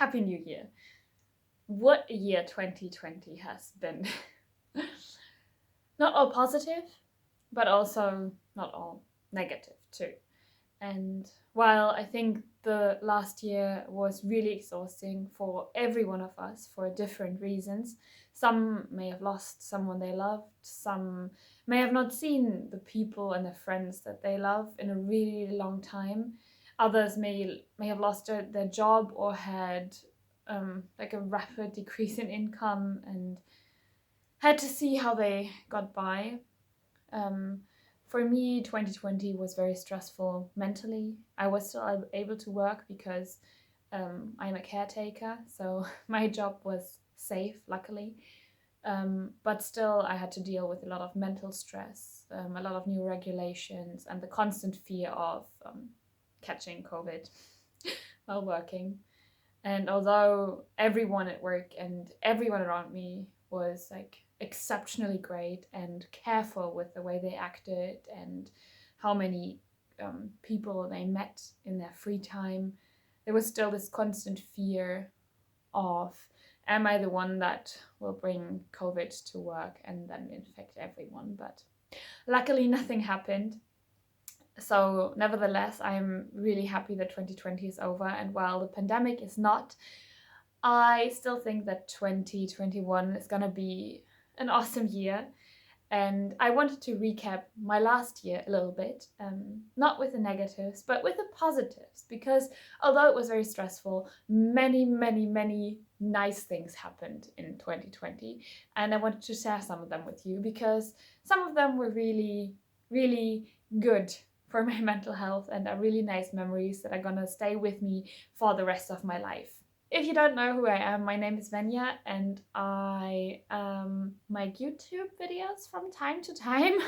Happy New Year. What a year 2020 has been. Not all positive, but also not all negative too. And while I think the last year was really exhausting for every one of us for different reasons, some may have lost someone they loved, some may have not seen the people and the friends that they love in a really long time. Others may have lost their job or had like a rapid decrease in income and had to see how they got by. Um, for me, 2020 was very stressful mentally. I was still able to work because I'm a caretaker, so my job was safe, luckily. But still, I had to deal with a lot of mental stress, a lot of new regulations, and the constant fear of catching COVID while working. And although everyone at work and everyone around me was like exceptionally great and careful with the way they acted and how many people they met in their free time, there was still this constant fear of, am I the one that will bring COVID to work and then infect everyone? But luckily nothing happened. So nevertheless, I'm really happy that 2020 is over, and while the pandemic is not, I still think that 2021 is gonna be an awesome year. And I wanted to recap my last year a little bit, not with the negatives, but with the positives, because although it was very stressful, many nice things happened in 2020. And I wanted to share some of them with you because some of them were really good for my mental health and are really nice memories that are gonna stay with me for the rest of my life. If you don't know who I am, my name is Venja and I make YouTube videos from time to time.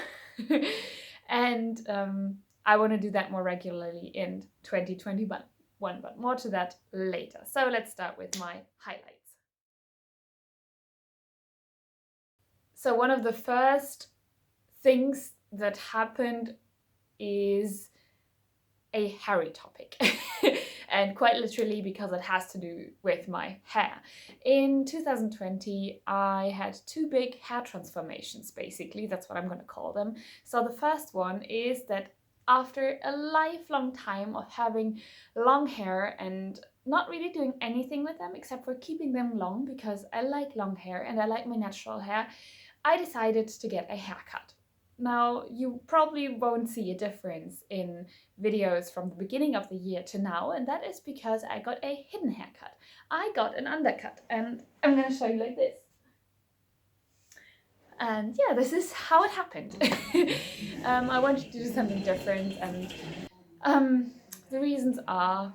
And I want to do that more regularly in 2021, but more to that later. So let's start with my highlights. So one of the first things that happened is a hairy topic. And quite literally because it has to do with my hair. In 2020, I had two big hair transformations, basically. That's what I'm going to call them. So the first one is that after a lifelong time of having long hair and not really doing anything with them except for keeping them long because I like long hair and I like my natural hair, I decided to get a haircut. Now, you probably won't see a difference in videos from the beginning of the year to now, and that is because I got a hidden haircut. I got an undercut, and I'm gonna show you like this. And yeah, this is how it happened. I wanted to do something different, and the reasons are,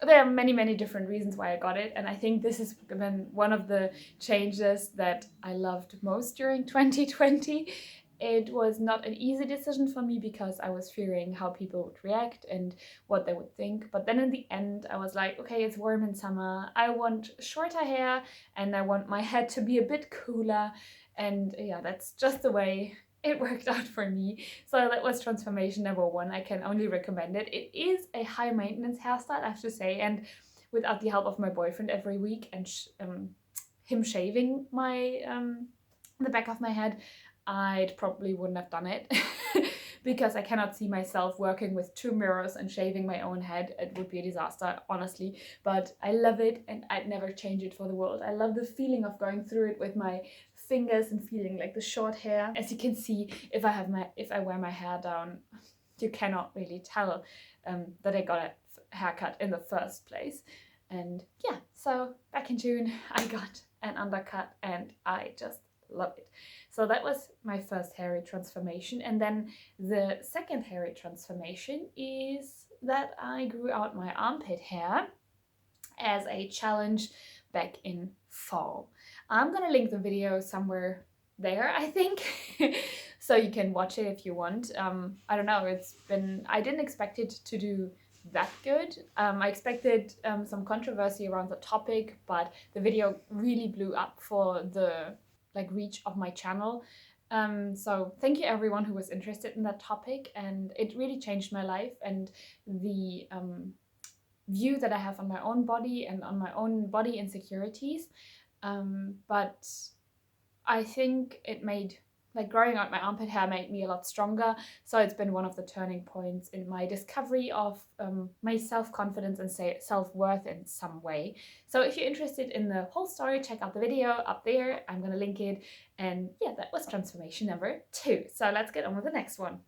there are many different reasons why I got it, and I think this has been one of the changes that I loved most during 2020. It was not an easy decision for me because I was fearing how people would react and what they would think. But then in the end, I was like, okay, it's warm in summer. I want shorter hair and I want my head to be a bit cooler. And yeah, that's just the way it worked out for me. So that was transformation number one. I can only recommend it. It is a high maintenance hairstyle, I have to say. And without the help of my boyfriend every week and him shaving my the back of my head, I probably wouldn't have done it because I cannot see myself working with two mirrors and shaving my own head. It would be a disaster, honestly, but I love it and I'd never change it for the world. I love the feeling of going through it with my fingers and feeling like the short hair. As you can see, if I wear my hair down, you cannot really tell that I got a haircut in the first place. And yeah, so back in June, I got an undercut and I just love it. So that was my first hairy transformation. And then the second hairy transformation is that I grew out my armpit hair as a challenge back in fall. I'm gonna link the video somewhere there, I think, so you can watch it if you want. I don't know, I didn't expect it to do that good. I expected some controversy around the topic, but the video really blew up for the reach of my channel. So thank you everyone who was interested in that topic, and it really changed my life, and the view that I have on my own body and on my own body insecurities. But I think it made, like, growing out my armpit hair made me a lot stronger. So it's been one of the turning points in my discovery of my self-confidence and self-worth in some way. So if you're interested in the whole story, check out the video up there. I'm going to link it. And yeah, that was transformation number 2. So let's get on with the next one.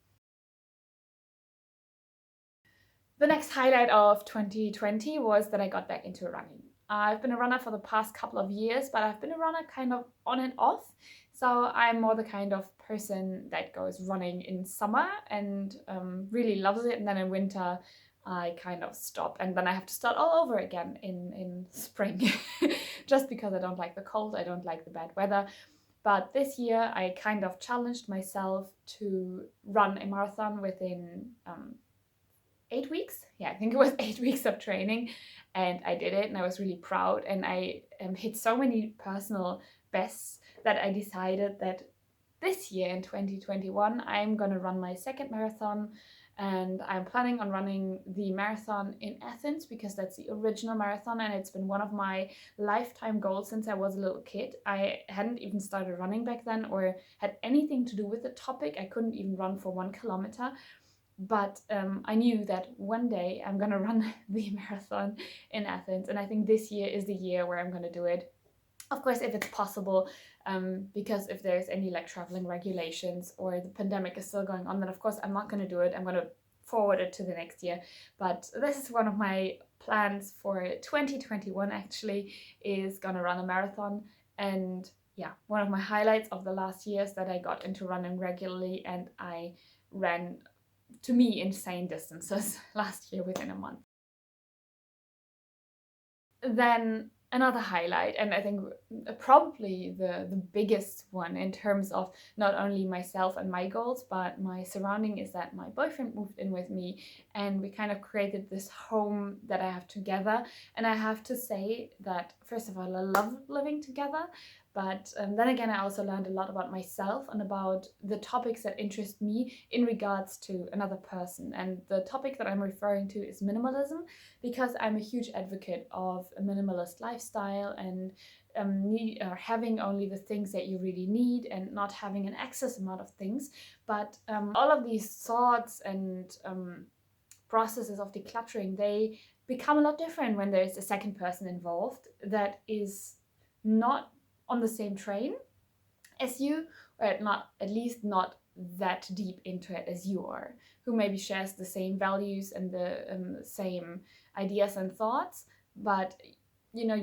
The next highlight of 2020 was that I got back into running. I've been a runner for the past couple of years, but I've been a runner kind of on and off. So I'm more the kind of person that goes running in summer and really loves it. And then in winter, I kind of stop. And then I have to start all over again in spring, just because I don't like the cold, I don't like the bad weather. But this year, I kind of challenged myself to run a marathon within 8 weeks. Yeah, I think it was 8 weeks of training, and I did it and I was really proud, and I hit so many personal bests that I decided that this year in 2021 I'm gonna run my second marathon, and I'm planning on running the marathon in Athens because that's the original marathon, and it's been one of my lifetime goals since I was a little kid. I hadn't even started running back then or had anything to do with the topic. I couldn't even run for 1 kilometer. But I knew that one day I'm gonna run the marathon in Athens, and I think this year is the year where I'm gonna do it. Of course, if it's possible, because if there's any like traveling regulations or the pandemic is still going on, then of course I'm not gonna do it. I'm gonna forward it to the next year. But this is one of my plans for 2021 actually, is gonna run a marathon. And yeah, one of my highlights of the last years that I got into running regularly, and I ran, to me, insane distances last year within a month. Then another highlight, and I think probably the biggest one in terms of not only myself and my goals, but my surrounding, is that my boyfriend moved in with me and we kind of created this home that I have together. And I have to say that, first of all, I love living together. But then again, I also learned a lot about myself and about the topics that interest me in regards to another person. And the topic that I'm referring to is minimalism, because I'm a huge advocate of a minimalist lifestyle and having only the things that you really need and not having an excess amount of things. But all of these thoughts and processes of decluttering, they become a lot different when there's a second person involved that is not on the same train as you, or not, at least not that deep into it as you are, who maybe shares the same values and the same ideas and thoughts. But you know,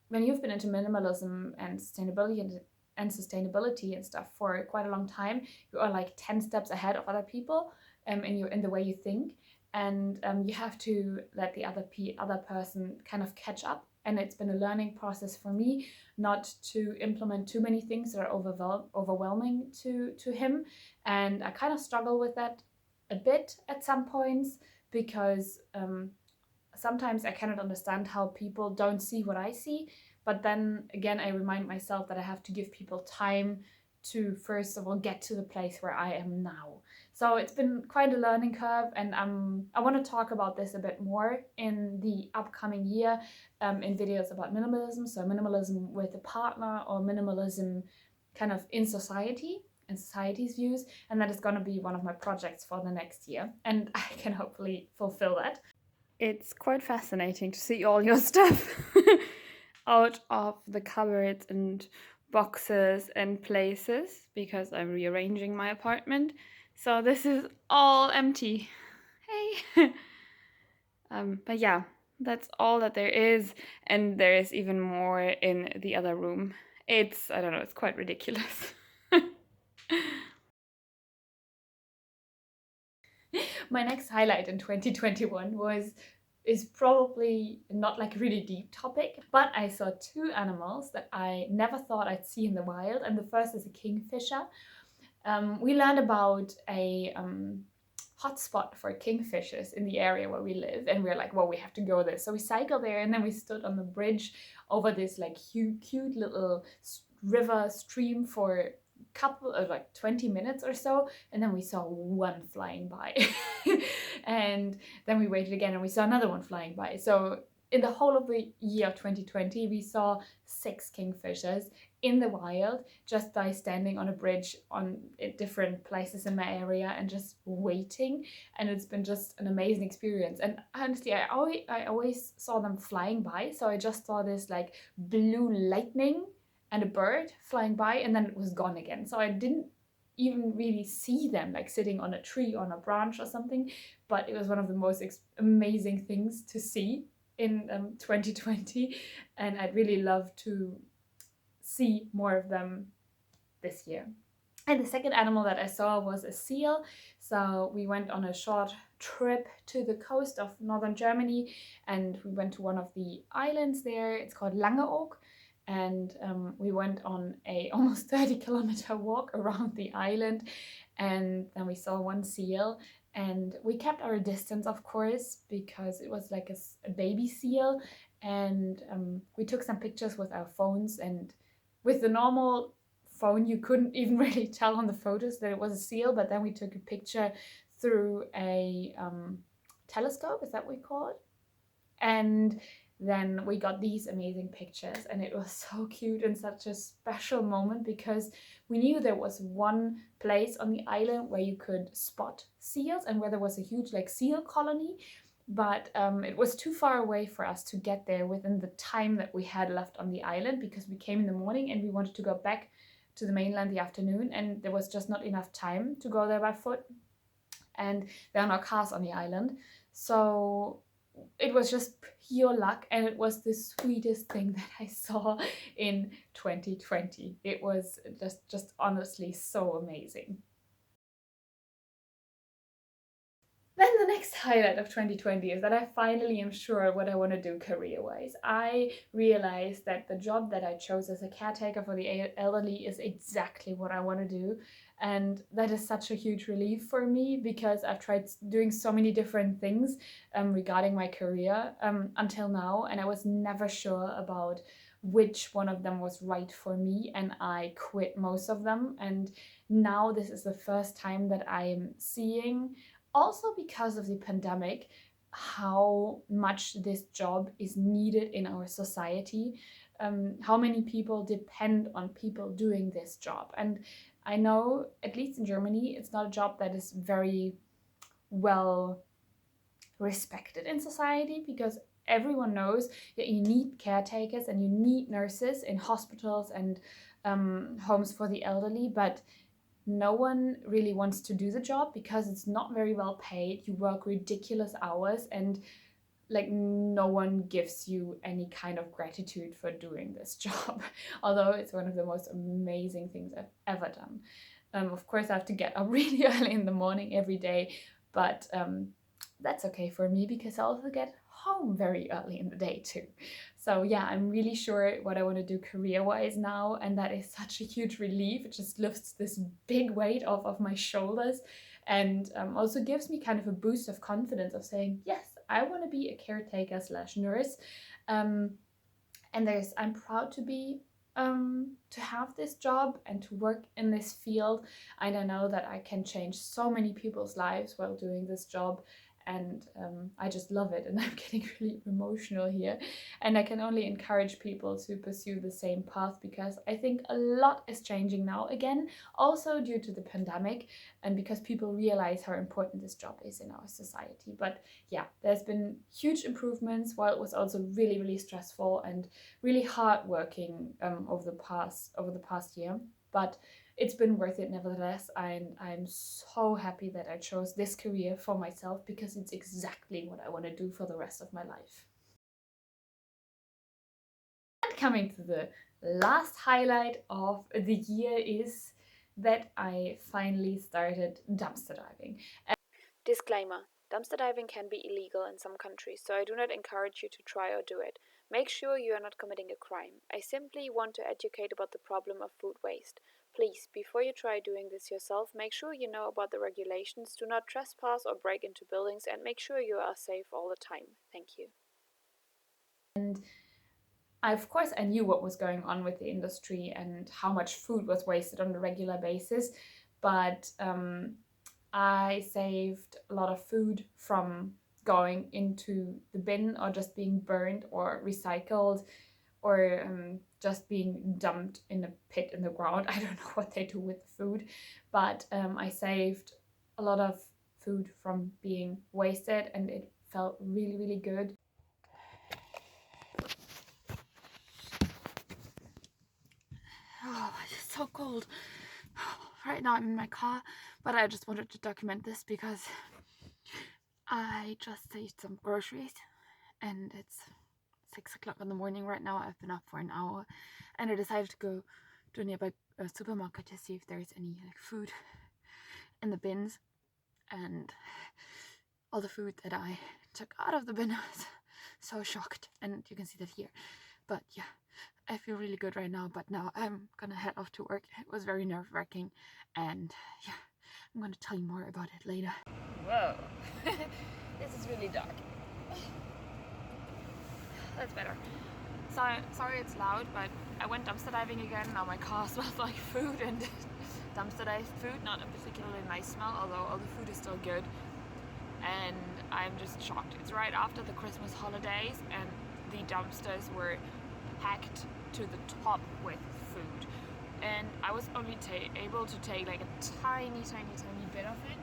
when you've been into minimalism and sustainability and stuff for quite a long time, you are like 10 steps ahead of other people in the way you think, and you have to let the other person kind of catch up. And it's been a learning process for me not to implement too many things that are overwhelming to him. And I kind of struggle with that a bit at some points, because sometimes I cannot understand how people don't see what I see. But then again, I remind myself that I have to give people time to, first of all, get to the place where I am now. So it's been quite a learning curve, and I want to talk about this a bit more in the upcoming year in videos about minimalism. So minimalism with a partner, or minimalism kind of in society and society's views. And that is going to be one of my projects for the next year, and I can hopefully fulfill that. It's quite fascinating to see all your stuff out of the cupboards and boxes and places, because I'm rearranging my apartment. So this is all empty. Hey! But yeah, that's all that there is. And there is even more in the other room. I don't know, it's quite ridiculous. My next highlight in 2021 is probably not like a really deep topic, but I saw 2 animals that I never thought I'd see in the wild. And the first is a kingfisher. We learned about a hotspot for kingfishers in the area where we live, and we're like, well, we have to go there. So we cycled there, and then we stood on the bridge over this like cute little river stream for couple of like 20 minutes or so, and then we saw one flying by. And then we waited again and we saw another one flying by. So in the whole of the year of 2020, we saw 6 kingfishers in the wild just by standing on a bridge on different places in my area and just waiting. And it's been just an amazing experience. And honestly, I always saw them flying by. So I just saw this like blue lightning and a bird flying by, and then it was gone again. So I didn't even really see them like sitting on a tree, on a branch or something, but it was one of the most amazing things to see in 2020, and I'd really love to see more of them this year. And the second animal that I saw was a seal. So we went on a short trip to the coast of northern Germany, and we went to one of the islands there. It's called Langeoog. And we went on a almost 30-kilometer walk around the island, and then we saw one seal. And we kept our distance, of course, because it was like a baby seal. And we took some pictures with our phones, and with the normal phone you couldn't even really tell on the photos that it was a seal, but then we took a picture through a telescope, is that what we call it? And then we got these amazing pictures, and it was so cute and such a special moment because we knew there was one place on the island where you could spot seals and where there was a huge like seal colony, but it was too far away for us to get there within the time that we had left on the island, because we came in the morning and we wanted to go back to the mainland the afternoon, and there was just not enough time to go there by foot, and there are no cars on the island. So it was just pure luck, and it was the sweetest thing that I saw in 2020. It was just honestly so amazing. Then the next highlight of 2020 is that I finally am sure what I want to do career-wise. I realized that the job that I chose as a caretaker for the elderly is exactly what I want to do. And that is such a huge relief for me, because I've tried doing so many different things regarding my career until now, and I was never sure about which one of them was right for me, and I quit most of them. And now this is the first time that I am seeing, also because of the pandemic, how much this job is needed in our society, how many people depend on people doing this job. And I know, at least in Germany, it's not a job that is very well respected in society, because everyone knows that you need caretakers and you need nurses in hospitals and homes for the elderly, but no one really wants to do the job because it's not very well paid. You work ridiculous hours, and like no one gives you any kind of gratitude for doing this job, although it's one of the most amazing things I've ever done. Of course, I have to get up really early in the morning every day, but that's okay for me because I also get home very early in the day too. So yeah, I'm really sure what I want to do career-wise now, and that is such a huge relief. It just lifts this big weight off of my shoulders, and also gives me kind of a boost of confidence of saying, yes, I want to be a caretaker slash nurse. And I'm proud to be to have this job and to work in this field. And I know that I can change so many people's lives while doing this job, and I just love it, and I'm getting really emotional here, and I can only encourage people to pursue the same path, because I think a lot is changing now again, also due to the pandemic, and because people realize how important this job is in our society. But yeah, there's been huge improvements, while it was also really, really stressful and really hard working over the past year, but it's been worth it nevertheless. I'm so happy that I chose this career for myself, because it's exactly what I want to do for the rest of my life. And coming to the last highlight of the year is that I finally started dumpster diving. Disclaimer: dumpster diving can be illegal in some countries, so I do not encourage you to try or do it. Make sure you are not committing a crime. I simply want to educate about the problem of food waste. Please, before you try doing this yourself, make sure you know about the regulations, do not trespass or break into buildings, and make sure you are safe all the time. Thank you. And Of course, I knew what was going on with the industry and how much food was wasted on a regular basis, but I saved a lot of food from going into the bin or just being burned or recycled or just being dumped in a pit in the ground. I don't know what they do with the food, but I saved a lot of food from being wasted, and it felt really, really good. Oh, it's so cold. Right now I'm in my car, but I just wanted to document this because I just saved some groceries and it's 6 o'clock in the morning right now. I've been up for an hour and I decided to go to a nearby supermarket to see if there's any food in the bins, and all the food that I took out of the bin, I was so shocked, and you can see that here. But yeah, I feel really good right now, but now I'm gonna head off to work. It was very nerve-wracking, and yeah, I'm gonna tell you more about it later. Whoa, this is really dark. That's better. Sorry it's loud, but I went dumpster diving again. Now my car smells like food, and dumpster dive food, not a particularly nice smell, although all the food is still good. And I'm just shocked. It's right after the Christmas holidays, and the dumpsters were packed to the top with food. And I was only able to take like a tiny bit of it.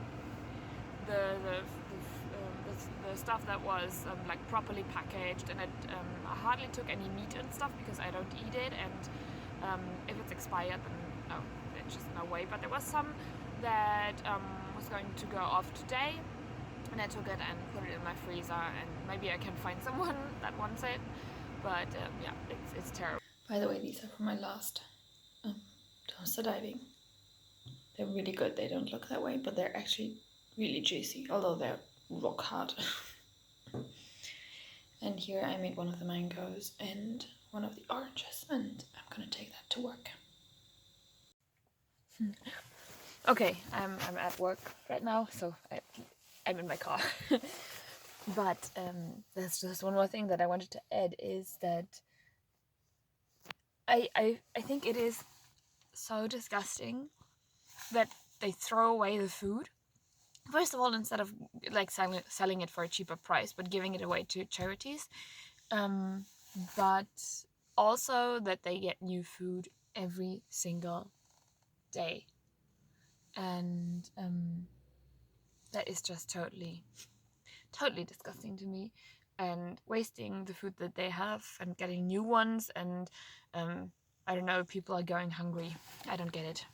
The stuff that was like properly packaged, and I hardly took any meat and stuff because I don't eat it, and if it's expired then there's just no way. But there was some that was going to go off today, and I took it and put it in my freezer, and maybe I can find someone that wants it. But yeah, it's terrible. By the way, these are from my last dumpster diving. They're really good. They don't look that way, but they're actually really juicy, although they're rock hard. And here I made one of the mangoes and one of the oranges, and I'm gonna take that to work. Okay, I'm at work right now, so I'm in my car. But there's just one more thing that I wanted to add, is that I think it is so disgusting that they throw away the food. First of all, instead of like selling it for a cheaper price, but giving it away to charities, but also that they get new food every single day, and that is just totally disgusting to me, and wasting the food that they have and getting new ones, and I don't know, people are going hungry. I don't get it.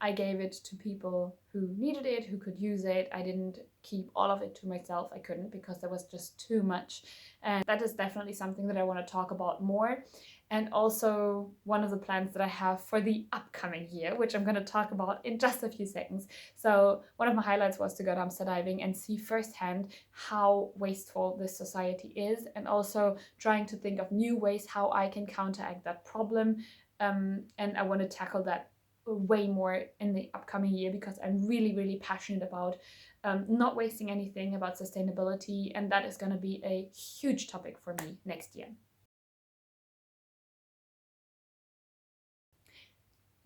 I gave it to people who needed it, who could use it. I didn't keep all of it to myself. I couldn't, because there was just too much. And that is definitely something that I want to talk about more. And also one of the plans that I have for the upcoming year, which I'm going to talk about in just a few seconds. So one of my highlights was to go dumpster diving and see firsthand how wasteful this society is, and also trying to think of new ways how I can counteract that problem. And I want to tackle that way more in the upcoming year, because I'm really passionate about not wasting anything, about sustainability, and that is going to be a huge topic for me next year.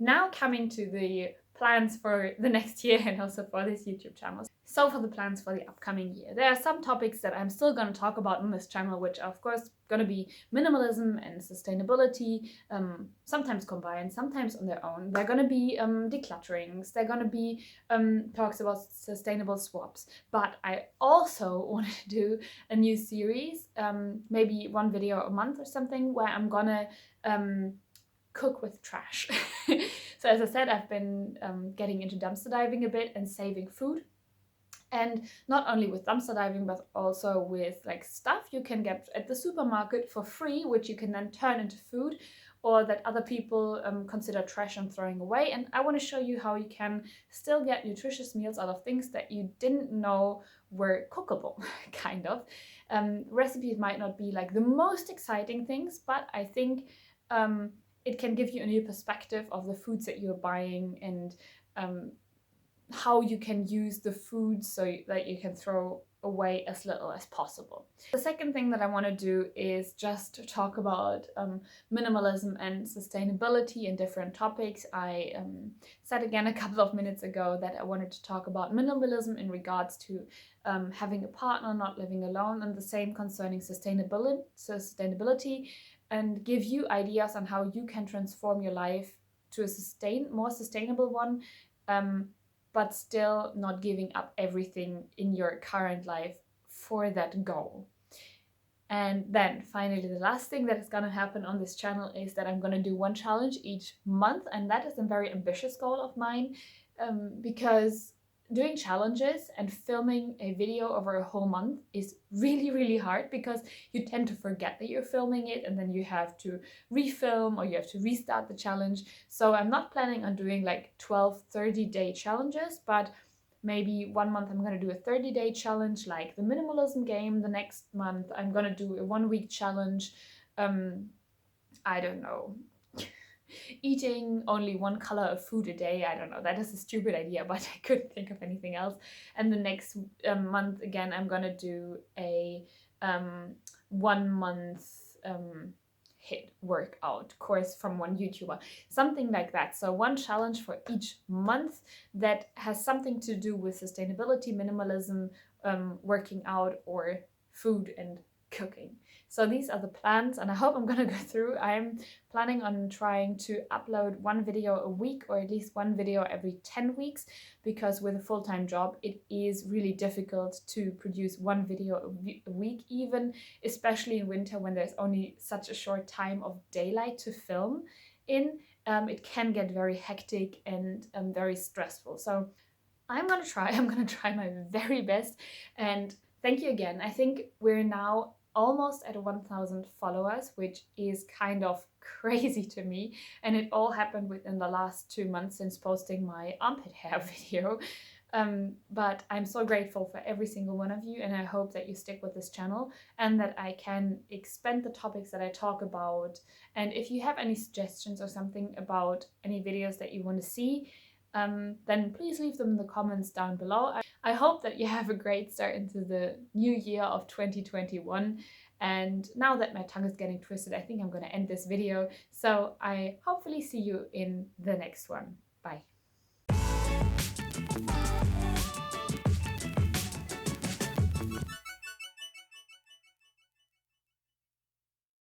Now coming to the plans for the next year and also for this YouTube channel. So for the plans for the upcoming year, there are some topics that I'm still going to talk about on this channel, which are of course going to be minimalism and sustainability, sometimes combined, sometimes on their own. They're going to be declutterings, they're going to be talks about sustainable swaps. But I also want to do a new series, maybe one video a month or something, where I'm gonna cook with trash. So as I said, I've been getting into dumpster diving a bit and saving food. And not only with dumpster diving, but also with like stuff you can get at the supermarket for free, which you can then turn into food, or that other people consider trash and throwing away. And I want to show you how you can still get nutritious meals out of things that you didn't know were cookable, kind of. Recipes might not be like the most exciting things, but I think it can give you a new perspective of the foods that you're buying, and how you can use the food so that you can throw away as little as possible. The second thing that I want to do is just to talk about minimalism and sustainability and different topics. I said again a couple of minutes ago that I wanted to talk about minimalism in regards to having a partner, not living alone, and the same concerning sustainability, and give you ideas on how you can transform your life to a more sustainable one, but still not giving up everything in your current life for that goal. And then finally, the last thing that is going to happen on this channel is that I'm going to do one challenge each month, and that is a very ambitious goal of mine, because doing challenges and filming a video over a whole month is really, really hard, because you tend to forget that you're filming it and then you have to refilm or you have to restart the challenge. So I'm not planning on doing like 12 30-day challenges, but maybe one month I'm going to do a 30-day challenge like the minimalism game. The next month I'm going to do a 1-week challenge, I don't know, eating only one color of food a day. I don't know, that is a stupid idea, but I couldn't think of anything else. And the next month again I'm gonna do a 1 month HIIT workout course from one YouTuber, something like that. So one challenge for each month that has something to do with sustainability, minimalism, working out, or food and cooking. So these are the plans, and I hope I'm gonna go through. I'm planning on trying to upload one video a week, or at least one video every 10 weeks, because with a full-time job it is really difficult to produce one video a week, even especially in winter when there's only such a short time of daylight to film in. It can get very hectic and very stressful. So I'm gonna try my very best. And thank you again. I think we're now almost at 1,000 followers, which is kind of crazy to me, and it all happened within the last 2 months since posting my armpit hair video. But I'm so grateful for every single one of you, and I hope that you stick with this channel and that I can expand the topics that I talk about. And if you have any suggestions or something about any videos that you want to see, then please leave them in the comments down below. I hope that you have a great start into the new year of 2021. And now that my tongue is getting twisted, I think I'm going to end this video. So I hopefully see you in the next one. Bye.